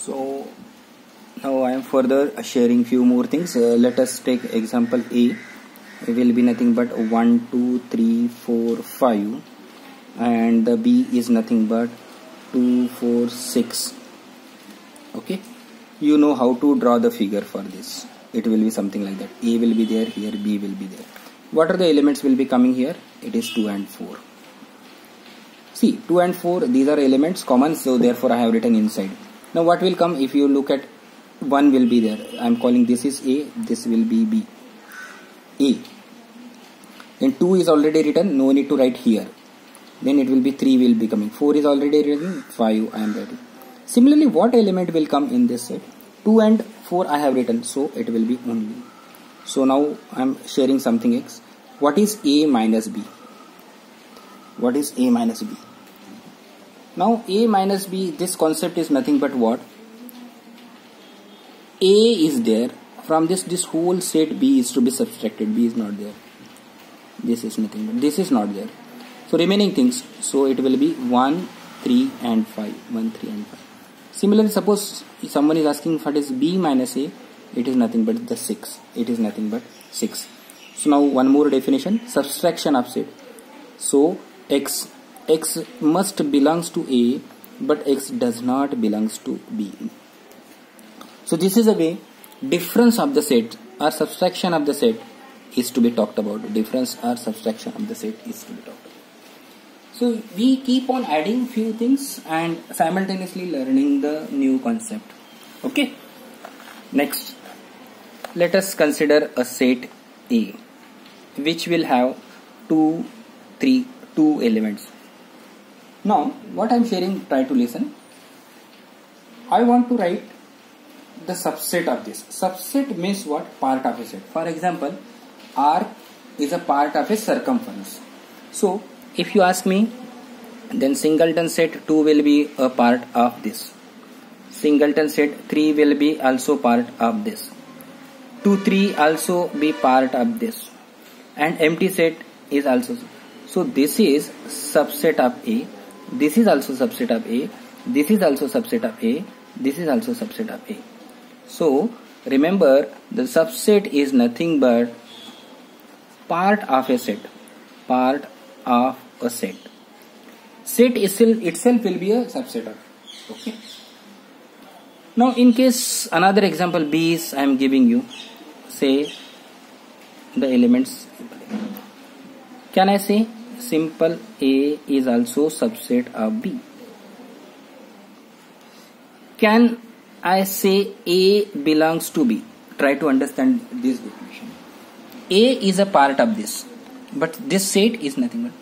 So now I am further sharing few more things. Let us take example A. It will be nothing but 1, 2, 3, 4, 5, and the B is nothing but 2, 4, 6. Okay, you know how to draw the figure for this. It will be something like that. A will be there here, B will be there. What are the elements will be coming here? It is 2 and 4. See, 2 and 4, these are elements common, so therefore I have written inside. Now what will come if you look at 1 will be there. I am calling this is A, this will be B. A. Then 2 is already written, no need to write here. Then it will be 3 will be coming. 4 is already written, 5 I am writing. Similarly, what element will come in this set? 2 and 4 I have written, so it will be only. So now I am sharing something else. What is A minus B? What is A minus B? Now A minus B, this concept is nothing but what? A is there. From this whole set B is to be subtracted. B is not there. This is nothing but this is not there. So remaining things, so it will be 1, 3 and 5. 1, 3 and 5. Similarly, suppose someone is asking what is B minus A, it is nothing but the 6. It is nothing but 6. So now one more definition, subtraction of set. So x must belongs to A, but x does not belongs to B. So this is a way difference of the set or subtraction of the set is to be talked about. Difference or subtraction of the set is to be talked about. So we keep on adding few things and simultaneously learning the new concept. Okay. Next, let us consider a set A, which will have two elements. Now, what I am sharing, try to listen. I want to write the subset of this. Subset means what? Part of a set. For example, R is a part of a circumference. So, if you ask me, then singleton set 2 will be a part of this. Singleton set 3 will be also part of this. 2, 3 also be part of this. And empty set is also. So, this is subset of A. This is also subset of A. This is also subset of A. This is also subset of A. So, remember the subset is nothing but part of a set. Part of a set. Set itself will be a subset of. Okay. Now, in case another example B is I am giving you, say the elements. Can I say simple A is also subset of B? Can I say A belongs to B? Try to understand this definition. A is a part of this, but this set is nothing but.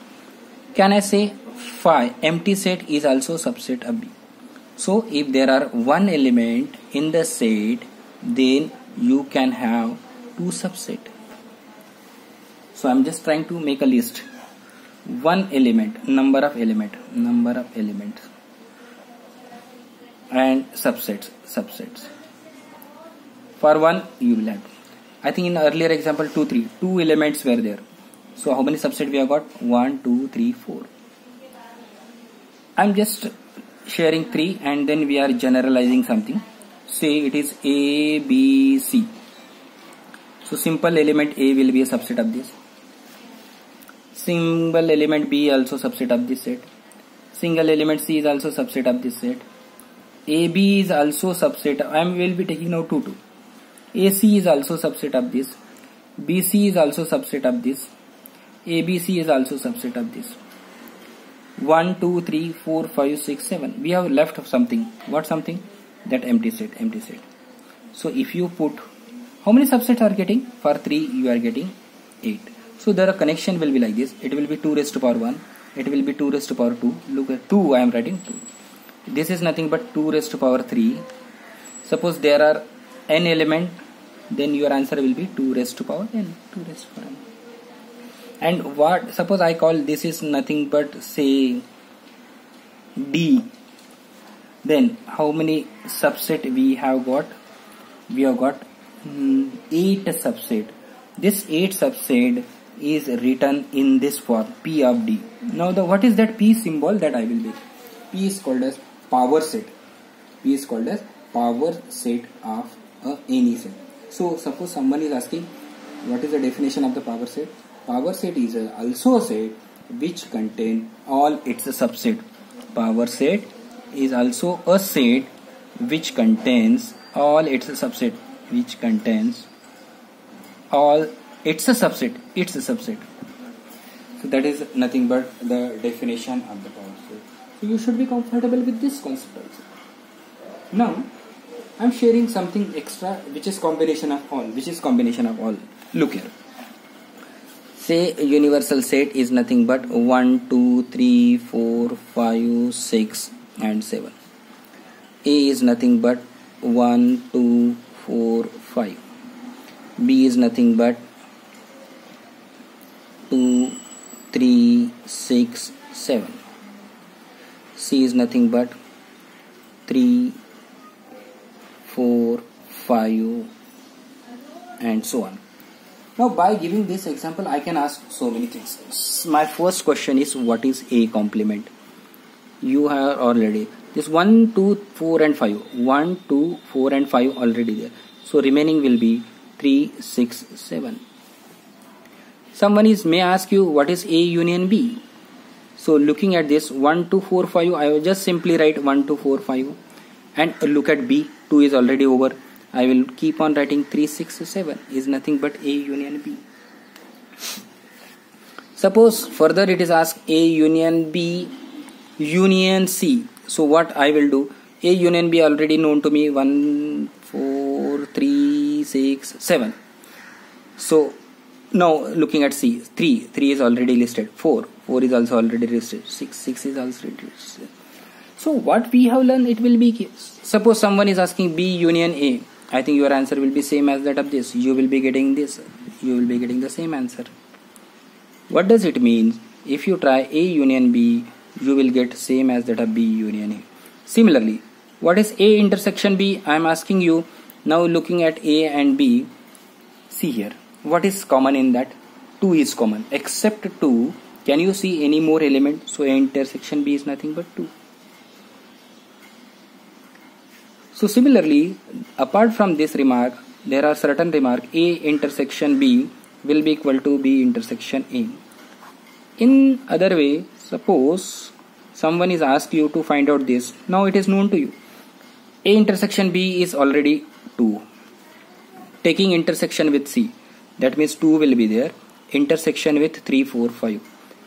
Can I say phi empty set is also subset of B? So if there are one element in the set, then you can have two subset. So I am just trying to make a list. One element, number of elements, and subsets. For one, you will have. I think in earlier example 2, 3, 2 elements were there. So how many subsets we have got? 1, 2, 3, 4. I am just sharing 3 and then we are generalizing something. Say it is A, B, C. So simple element A will be a subset of this. Single element B also subset of this set. Single element C is also subset of this set. AB is also subset. I will be taking now 2, 2. AC is also subset of this. BC is also subset of this. ABC is also subset of this. 1, 2, 3, 4, 5, 6, 7. We have left something. What something? That empty set. So if you put, how many subsets are getting? For 3 you are getting 8. So the connection will be like this. It will be 2 raised to power 1. It will be 2 raised to power 2. Look at 2. I am writing 2. This is nothing but 2 raised to power 3. Suppose there are n element, then your answer will be 2 raised to power n. 2 raised to power n. And what, suppose I call this is nothing but say D. Then how many subset we have got? We have got 8 subset. This 8 subset is written in this form, P of D. Now what is that P symbol that I will make? P is called as power set. P is called as power set of any set. So suppose someone is asking what is the definition of the power set. Power set is also a set which contain all its subset. Power set is also a set which contains all its subset, which contains all its a subset, its a subset. So that is nothing but the definition of the power set. So you should be comfortable with this concept also. Now I am sharing something extra which is combination of all. Which is combination of all. Look here. Say a universal set is nothing but 1, 2, 3, 4, 5, 6 and 7. A is nothing but 1, 2, 4, 5. B is nothing but 2, 3, 6, 7. C is nothing but 3, 4, 5 and so on. Now by giving this example I can ask so many things. My first question is what is A complement? You have already this 1, 2, 4 and 5. 1, 2, 4 and 5 already there. So remaining will be 3, 6, 7. Someone may ask you what is A union B. So looking at this 1, 2, 4, 5, I will just simply write 1, 2, 4, 5 and look at B. 2 is already over. I will keep on writing 3, 6, 7 is nothing but A union B. Suppose further it is asked A union B union C. So what I will do, A union B already known to me 1, 4, 3, 6, 7. So now looking at C, 3 is already listed, 4 is also already listed, 6 is also listed. So what we have learned, it will be, suppose someone is asking B union A, I think your answer will be same as that of this. You will be getting this, you will be getting the same answer. What does it mean? If you try A union B, you will get same as that of B union A. Similarly, what is A intersection B? I am asking you now, looking at A and B, see here, what is common in that? 2 is common, except 2. Can you see any more element? So A intersection B is nothing but 2. So similarly, apart from this remark, there are certain remark A intersection B will be equal to B intersection A. In other way, suppose someone is asked you to find out this. Now it is known to you. A intersection B is already 2. Taking intersection with C, that means 2 will be there. Intersection with 3, 4, 5.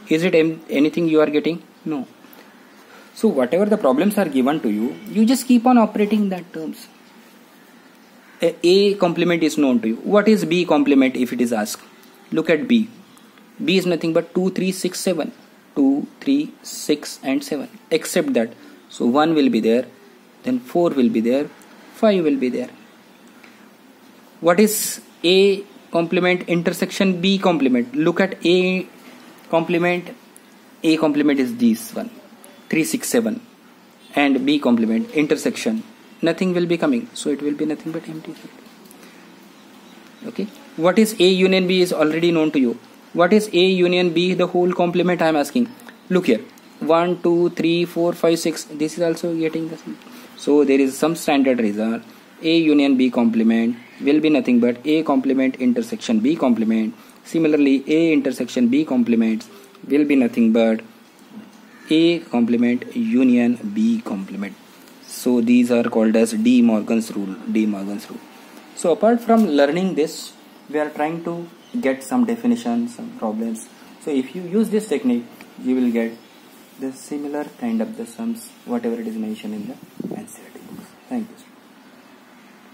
Is it anything you are getting? No. So whatever the problems are given to you, you just keep on operating that terms. A complement is known to you. What is B complement if it is asked? Look at B. B is nothing but 2, 3, 6, 7. 2, 3, 6 and 7. Except that. So 1 will be there. Then 4 will be there. 5 will be there. What is A complement intersection B complement? Look at A complement. A complement is this one. 3, 6, 7 and B complement intersection, nothing will be coming, so it will be nothing but empty set. Okay, what is A union B is already known to you. What is A union B, the whole complement I am asking? Look here, 1, 2, 3, 4, 5, 6, this is also getting the same. So there is some standard result. A union B complement will be nothing but A complement intersection B complement. Similarly, A intersection B complements will be nothing but A complement union B complement. So these are called as De Morgan's rule. De Morgan's rule. So apart from learning this, we are trying to get some definitions, some problems. So if you use this technique, you will get the similar kind of the sums, whatever it is mentioned in the NCERT books. Thank you.